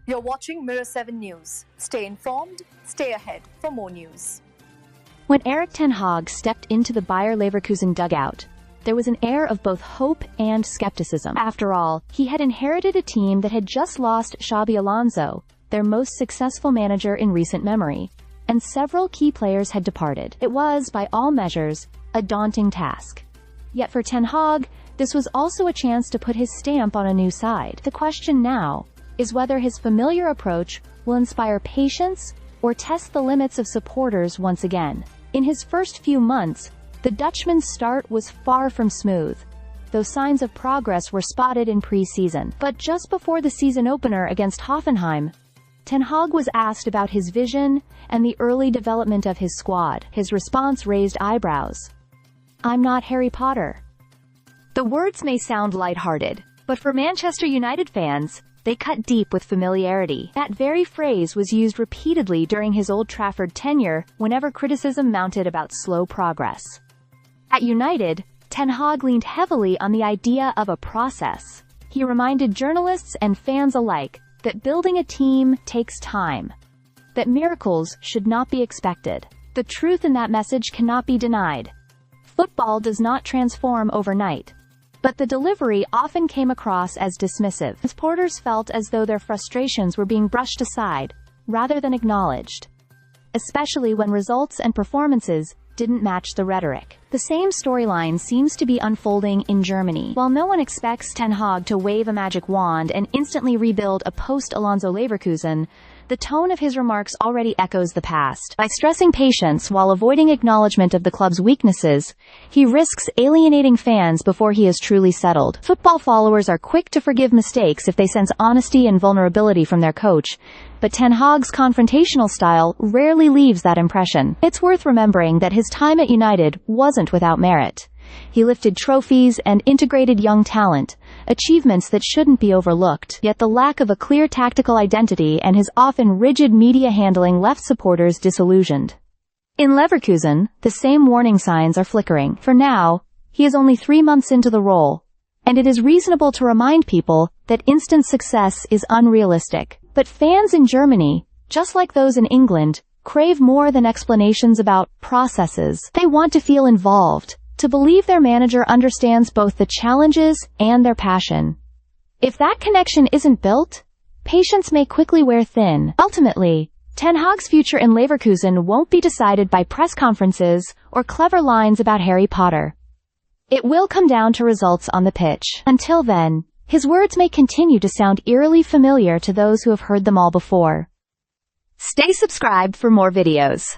You're watching Mirror 7 News. Stay informed, stay ahead for more news. When Erik ten Hag stepped into the Bayer Leverkusen dugout, there was an air of both hope and skepticism. After all, he had inherited a team that had just lost Xabi Alonso, their most successful manager in recent memory, and several key players had departed. It was, by all measures, a daunting task. Yet for ten Hag, this was also a chance to put his stamp on a new side. The question now is whether his familiar approach will inspire patience or test the limits of supporters once again. In his first few months, the Dutchman's start was far from smooth, though signs of progress were spotted in pre-season. But just before the season opener against Hoffenheim, ten Hag was asked about his vision and the early development of his squad. His response raised eyebrows. "I'm not Harry Potter." The words may sound lighthearted, but for Manchester United fans, they cut deep with familiarity. That very phrase was used repeatedly during his Old Trafford tenure whenever criticism mounted about slow progress. At United, ten Hag leaned heavily on the idea of a process. He reminded journalists and fans alike that building a team takes time, that miracles should not be expected. The truth in that message cannot be denied. Football does not transform overnight, but the delivery often came across as dismissive. Supporters felt as though their frustrations were being brushed aside, rather than acknowledged, especially when results and performances didn't match the rhetoric. The same storyline seems to be unfolding in Germany. While no one expects ten Hag to wave a magic wand and instantly rebuild a post-Alonso Leverkusen, the tone of his remarks already echoes the past. By stressing patience while avoiding acknowledgement of the club's weaknesses, he risks alienating fans before he is truly settled. Football followers are quick to forgive mistakes if they sense honesty and vulnerability from their coach, but ten Hag's confrontational style rarely leaves that impression. It's worth remembering that his time at United wasn't without merit. He lifted trophies and integrated young talent, achievements that shouldn't be overlooked. Yet the lack of a clear tactical identity and his often rigid media handling left supporters disillusioned. In Leverkusen, the same warning signs are flickering. For now, he is only 3 months into the role, and it is reasonable to remind people that instant success is unrealistic. But fans in Germany, just like those in England, crave more than explanations about processes. They want to feel involved, to believe their manager understands both the challenges and their passion. If that connection isn't built, patience may quickly wear thin. Ultimately, ten Hag's future in Leverkusen won't be decided by press conferences or clever lines about Harry Potter. It will come down to results on the pitch. Until then, his words may continue to sound eerily familiar to those who have heard them all before. Stay subscribed for more videos.